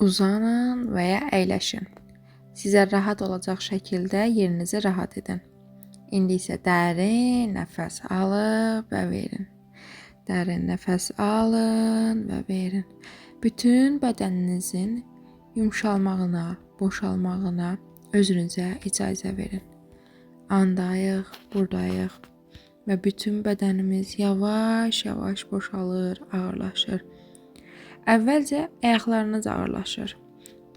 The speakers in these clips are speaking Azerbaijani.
Uzanın və ya əyləşin. Sizə rahat olacaq şəkildə yerinizi rahat edin. İndi isə dərin nəfəs alıb və verin. Dərin nəfəs alın və verin. Bütün bədəninizin yumşalmağına, boşalmağına özünüzə icazə verin. Andayıq, buradayıq və bütün bədənimiz yavaş-yavaş boşalır, ağırlaşır. Əvvəlcə ayaqlarınız ağırlaşır.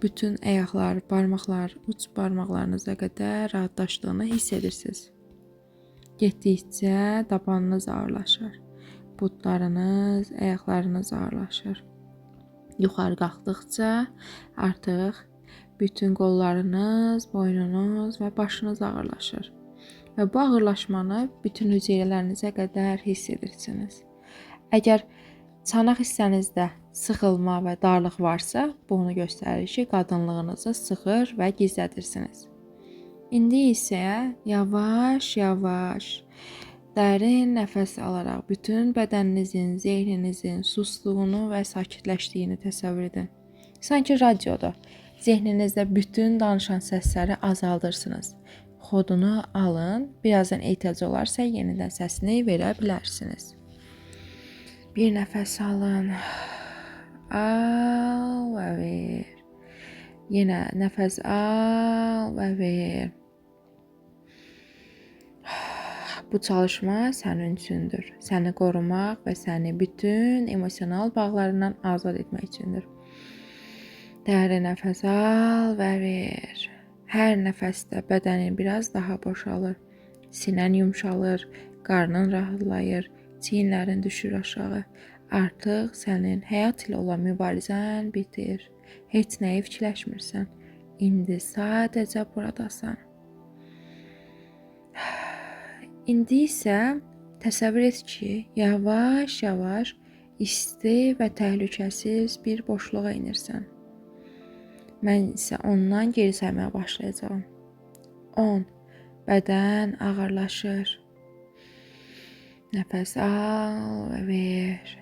Bütün ayaqlar, barmaqlar, uc barmaqlarınıza qədər rahatlaşdığını hiss edirsiniz. Getdikcə tabanınız ağırlaşır. Butlarınız, ayaqlarınız ağırlaşır. Yuxarı qalxdıqca artıq bütün qollarınız, boynunuz və başınız ağırlaşır. Və bu ağırlaşmanı bütün hüceyrələrinizə qədər hiss edirsiniz. Əgər çanaq hissənizdə sıxılma və darlıq varsa, bu onu göstərir ki, qadınlığınızı sıxır və gizlədirsiniz. İndi isə yavaş-yavaş dərin nəfəs alaraq bütün bədəninizin, zehninizin susduğunu və sakitləşdiyini təsəvvür edin. Sanki radioda zehninizdə bütün danışan səsləri azaldırsınız. Xodunu alın, birazdan ehtiyac olarsa yenidən səsini verə bilərsiniz. Bir nəfəs alın. Al və ver. Yenə nəfəs al və ver. Bu çalışma sənin üçündür. Səni qorumaq və səni bütün emosional bağlarından azad etmək üçündür. Dərin nəfəs al və ver. Hər nəfəsdə bədənin biraz daha boşalır. Sinən yumşalır, qarnın rahatlayır, çiyinlərin düşür aşağı. Artıq sənin həyat ilə olan mübarizən bitir. Heç nəyi fikirləşmirsən. İndi sadəcə buradasan. İndi isə təsəvvür et ki, yavaş-yavaş isti və təhlükəsiz bir boşluğa inirsən. Mən isə ondan geri saymağa başlayacağam. 10. Bədən ağırlaşır. Nəfəs al və ver.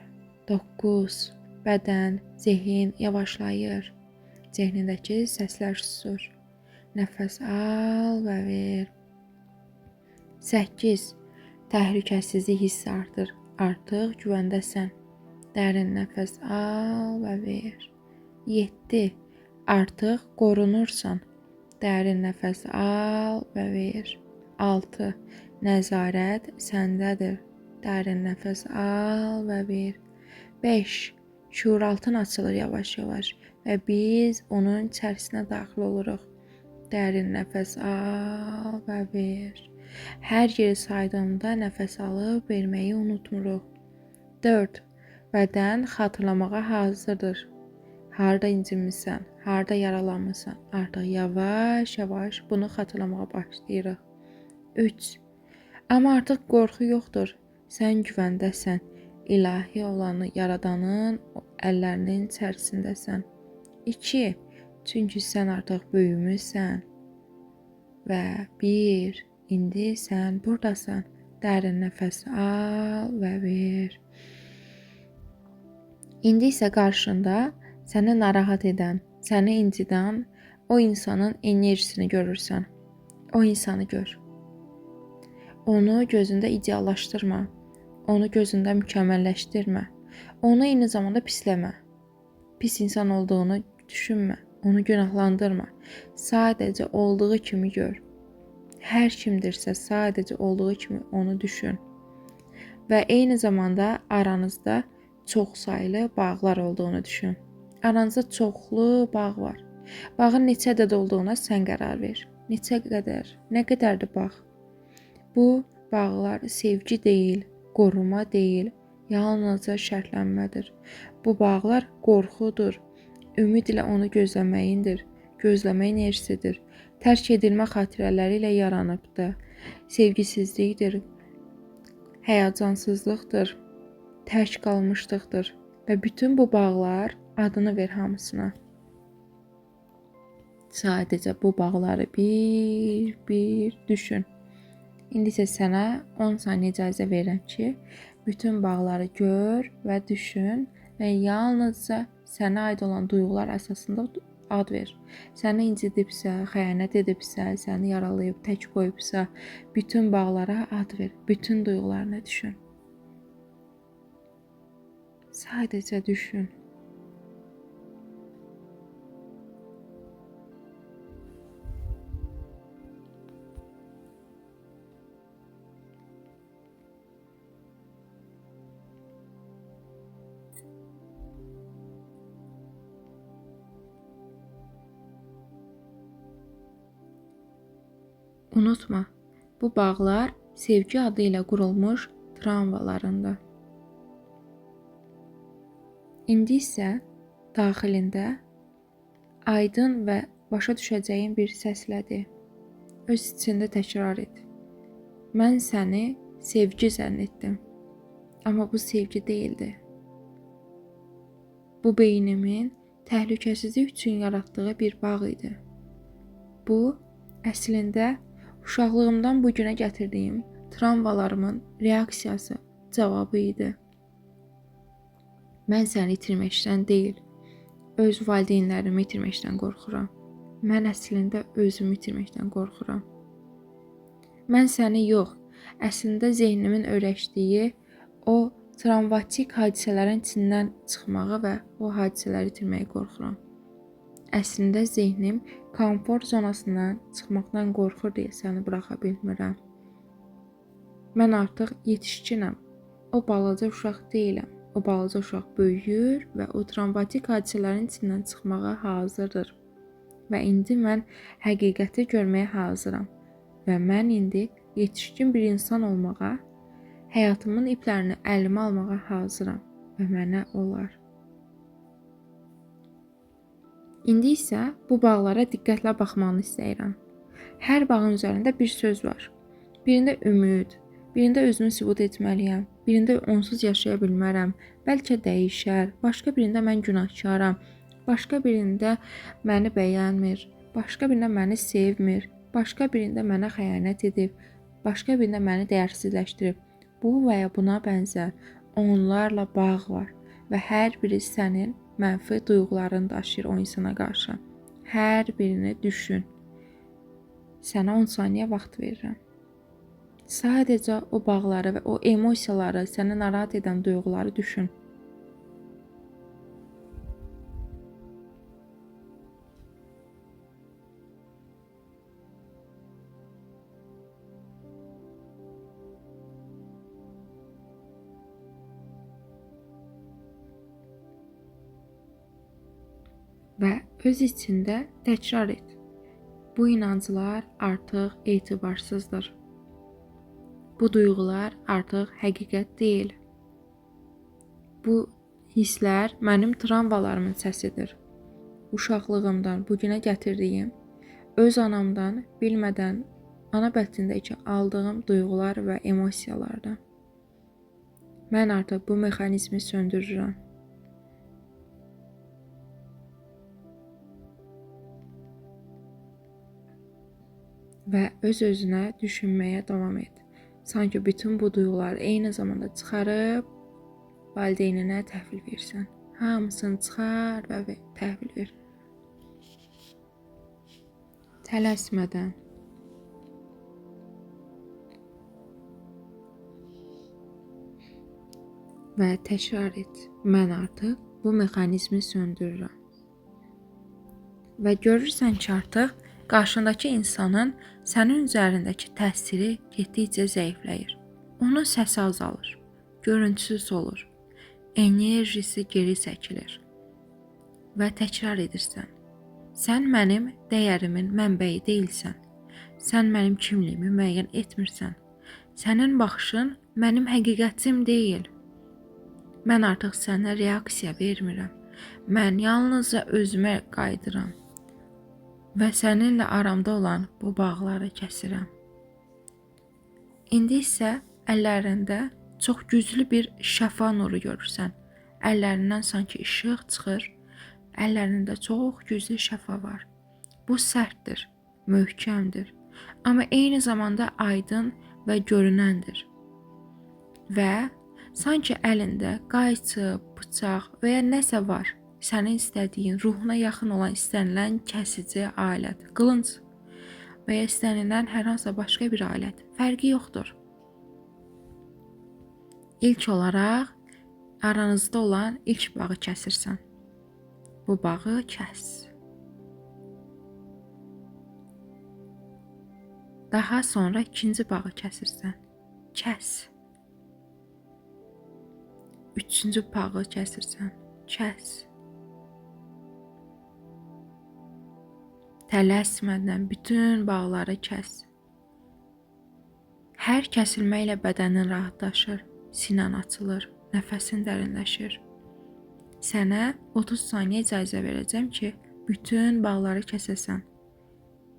9. Bədən, zehin yavaşlayır. Zehnindəki səslər susur. Nəfəs al və ver. 8. Təhlükəsizlik hissi artır. Artıq güvəndəsən. Dərin nəfəs al və ver. 7. Artıq qorunursan. Dərin nəfəs al və ver. 6. Nəzarət səndədir. Dərin nəfəs al və ver. 5. Şuuraltın açılır yavaş-yavaş və biz onun içərisinə daxil oluruq. Dərin nəfəs al və ver. Hər yeri saydığımda nəfəs alıb verməyi unutmuruq. 4. Bədən xatırlamağa hazırdır. Harda incinmisən, harda yaralanmısan, artıq yavaş-yavaş bunu xatırlamağa başlayırıq. 3. Amma artıq qorxu yoxdur. Sən güvəndəsən. İlahi olanı yaradanın əllərinin içərisindəsən. 2. Çünki sən artıq böyümüsən. Və 1. İndi sən buradasan. Dərin nəfəs al və ver. İndi isə qarşında səni narahat edən, səni incidən o insanın enerjisini görürsən. O insanı gör. Onu gözündə ideallaşdırma. Onu gözündə mükəmməlləşdirmə. Onu eyni zamanda pisləmə. Pis insan olduğunu düşünmə. Onu günahlandırma. Sadəcə olduğu kimi gör. Hər kimdirsə sadəcə olduğu kimi onu düşün. Və eyni zamanda aranızda çox saylı bağlar olduğunu düşün. Aranızda çoxlu bağ var. Bağın neçə ədəd olduğuna sən qərar ver. Neçə qədər, nə qədərdir bağ? Bu bağlar sevgi deyil, qoruma deyil, yalnızca şərtlənmədir. Bu bağlar qorxudur, ümid ilə onu gözləməyindir, gözləmə enerjisidir, tərk edilmə xatirələri ilə yaranıbdır, sevgisizlikdir, həyəcansızlıqdır, tərk qalmışlıqdır və bütün bu bağlar adını ver hamısına. Sadəcə bu bağları bir düşün. İndi isə sənə 10 saniyə icazə verirəm ki, bütün bağları gör və düşün və yalnızca sənə aid olan duyğular əsasında ad ver. Səni incidibsə, xəyanət edibsə, səni yaralayıb, tək qoyubsa, bütün bağlara ad ver. Bütün duyğularını düşün. Sadəcə düşün. Unutma, bu bağlar sevgi adı ilə qurulmuş travmalarında. İndi isə daxilində aydın və başa düşəcəyin bir səslədir. Öz içində təkrar et. Mən səni sevgi zənn etdim, amma bu sevgi deyildi. Bu beynimin təhlükəsizlik üçün yaratdığı bir bağ idi. Bu, əslində uşaqlığımdan bu günə gətirdiyim travmalarımın reaksiyası, cavabı idi. Mən səni itirməkdən deyil, öz valideynlərimi itirməkdən qorxuram. Mən əslində özümü itirməkdən qorxuram. Mən səni yox, əslində zehnimin öyrəşdiyi o travmatik hadisələrin içindən çıxmağı və o hadisələri itirməyi qorxuram. Əslində zehnim komfort zonasından çıxmaqdan qorxur deyə səni buraxa bilmirəm. Mən artıq yetişkinəm. O balaca uşaq deyiləm. O balaca uşaq böyüyür və o travmatik hadisələrin içindən çıxmağa hazırdır. Və indi mən həqiqəti görməyə hazıram. Və mən indi yetişkin bir insan olmağa, həyatımın iplərini əlimə almağa hazıram və mənə olar. İndi isə bu bağlara diqqətlə baxmanı istəyirəm. Hər bağın üzərində bir söz var. Birində ümid, birində özümü sübut etməliyəm, birində onsuz yaşaya bilmərəm, bəlkə dəyişər, başqa birində mən günahkaram, başqa birində məni bəyənmir, başqa birində məni sevmir, başqa birində mənə xəyanət edib, başqa birində məni dəyərsizləşdirib. Bu və ya buna bənzər onlarla bağ var və hər biri sənin mənfi duyğularını daşıyır o insana qarşı. Hər birini düşün. Sənə 10 saniyə vaxt verirəm. Sadəcə o bağları və o emosiyaları, səni narahat edən duyğuları düşün. Və öz içində təkrar et. Bu inanclar artıq etibarsızdır. Bu duyğular artıq həqiqət deyil. Bu hisslər mənim travmalarımın səsidir. Uşaqlığımdan bu günə gətirdiyim, öz anamdan bilmədən ana bətnindəykən aldığım duyğular və emosiyalardan. Mən artıq bu mexanizmi söndürürəm. Və öz-özünə düşünməyə davam et. Sanki bütün bu duyğuları eyni zamanda çıxarıb valideyninə təhvil versən. Hamısını çıxar və təhvil ver. Tələsmədən. Və təkrar et. Mən artıq bu mexanizmi söndürürəm. Və görürsən ki, artıq qarşındakı insanın sənin üzərindəki təsiri getdikcə zəifləyir. Onun səsi azalır, görüntüsüz olur, enerjisi geri çəkilir və təkrar edirsən. Sən mənim dəyərimin mənbəyi deyilsən. Sən mənim kimliyimi müəyyən etmirsən. Sənin baxışın mənim həqiqətim deyil. Mən artıq sənə reaksiya vermirəm. Mən yalnızca özümə qayıdıram. Və səninlə aramda olan bu bağları kəsirəm. İndi isə əllərində çox güclü bir şəfa nuru görürsən. Əllərindən sanki işıq çıxır. Əllərində çox güclü şəfa var. Bu sərtdir, möhkəmdir. Amma eyni zamanda aydın və görünəndir. Və sanki əlində qayçı, bıçaq və ya nəsə var. sənin istədiyin, ruhuna yaxın olan istənilən kəsici alət, qılınc və ya istənilən hər hansısa başqa bir alət. Fərqi yoxdur. İlk olaraq aranızda olan ilk bağı kəsirsən. Bu bağı kəs. Daha sonra ikinci bağı kəsirsən. Kəs. Üçüncü bağı kəsirsən. Kəs. Tələsmədən bütün bağları kəs. Hər kəsilməklə bədənin rahatlaşır, sinən açılır, nəfəsin dərinləşir. Sənə 30 saniyə icazə verəcəm ki, bütün bağları kəsəsən.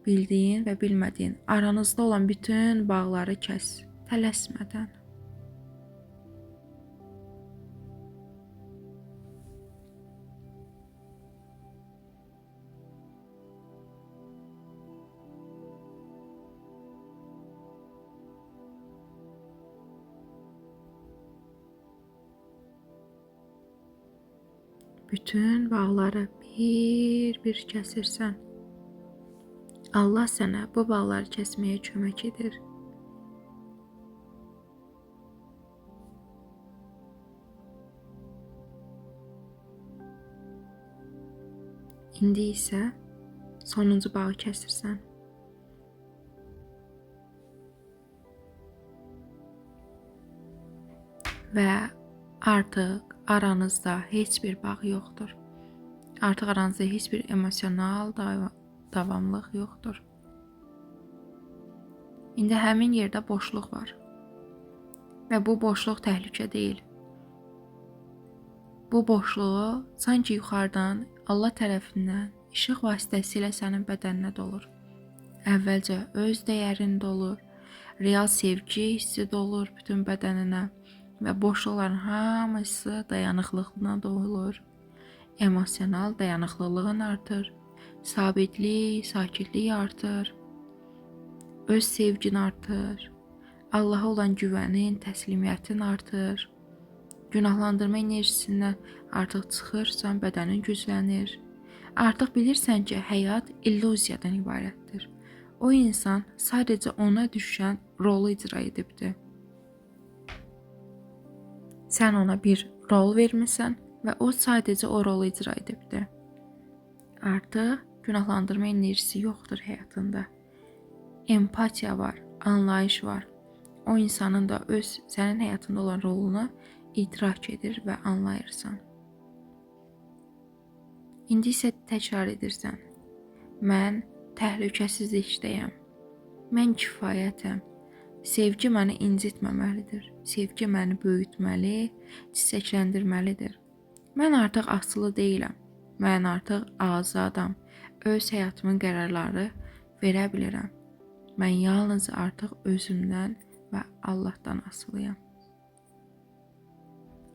Bildiyin və bilmədiyin aranızda olan bütün bağları kəs, tələsmədən. Bütün bağları bir kəsirsən. Allah sənə bu bağları kəsməyə kömək edir. İndi isə sonuncu bağı kəsirsən. Və artıq aranızda heç bir bağ yoxdur. Artıq aranızda heç bir emosional davamlıq yoxdur. İndi həmin yerdə boşluq var. Və bu boşluq təhlükə deyil. Bu boşluğu sanki yuxarıdan Allah tərəfindən işıq vasitəsilə sənin bədəninə dolur. Əvvəlcə öz dəyərin dolur, real sevgi hissi dolur bütün bədəninə və boşluqların hamısı dayanıqlığına dolur. Emosional dayanıqlılığın artır, sabitlik, sakitlik artır, öz sevgin artır, Allaha olan güvənin, təslimiyyətin artır, günahlandırma enerjisindən artıq çıxırsan, bədənin güclənir. Artıq bilirsən ki, həyat illüziyadan ibarətdir. O insan sadəcə ona düşən rolu icra edibdir. Sən ona bir rol vermisən və o sadəcə o rolu icra edibdir. Artıq günahlandırma enerjisi yoxdur həyatında. Empatiya var, anlayış var. O insanın da öz sənin həyatında olan rolunu idrak edir və anlayırsan. İndi isə təkrar edirsən. Mən təhlükəsizlikdəyəm. Mən kifayətəm. Sevgi məni incitməməlidir. Sevgi məni böyütməli, çiçəkləndirməlidir. Mən artıq asılı deyiləm. Mən artıq azadam. Öz həyatımın qərarları verə bilirəm. Mən yalnız artıq özümdən və Allahdan asılıyam.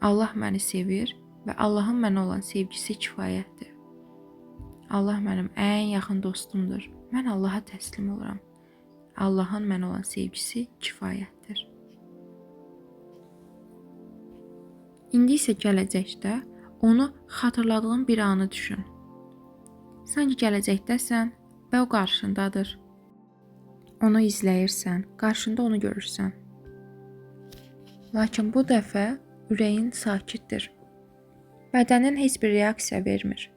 Allah məni sevir və Allahın mənə olan sevgisi kifayətdir. Allah mənim ən yaxın dostumdur. Mən Allaha təslim oluram. Allahın mənə olan sevgisi kifayətdir. İndi isə gələcəkdə onu xatırladığın bir anı düşün. Sanki gələcəkdəsən və o qarşındadır. Onu izləyirsən, qarşında onu görürsən. Lakin bu dəfə ürəyin sakitdir. Bədənin heç bir reaksiya vermir.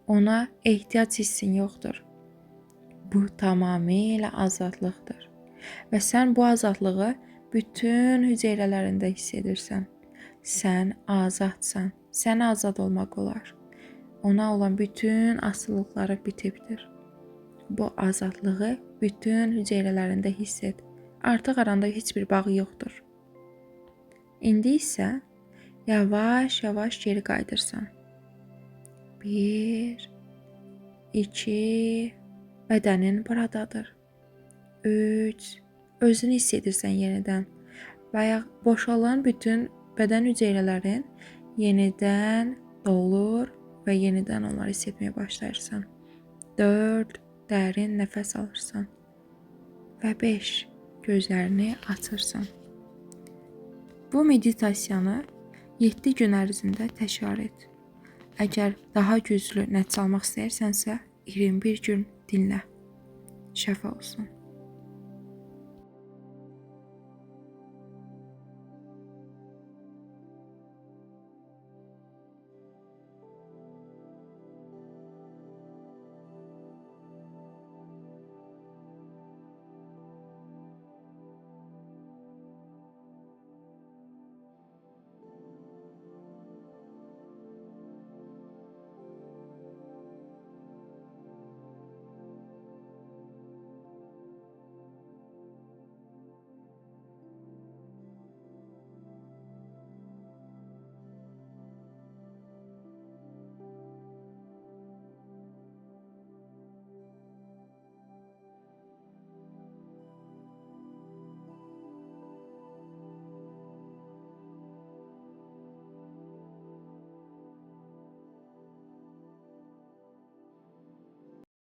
Ona ehtiyac hissin yoxdur. Bu tamamilə azadlıqdır. Və sən bu azadlığı bütün hüceyrələrində hiss edirsən. Sən azadsan. Sənə azad olmaq olar. Ona olan bütün asılılıqları bitibdir. Bu azadlığı bütün hüceyrələrində hiss et. Artıq aranda heç bir bağ yoxdur. İndi isə yavaş-yavaş geri qayıdırsan. 1, 2, bədənin buradadır. 3, özünü hiss edirsən yenidən. Bayaq boşalan bütün bədən hüceyrələrin yenidən dolur və yenidən onları hiss etməyə başlayırsan. 4, dərin nəfəs alırsan. Və 5, gözlərini açırsan. Bu meditasiyanı 7 gün ərzində təkrar et. Əgər daha güclü nəticə almaq istəyirsənsə, 21 gün dinlə. Şəfa olsun.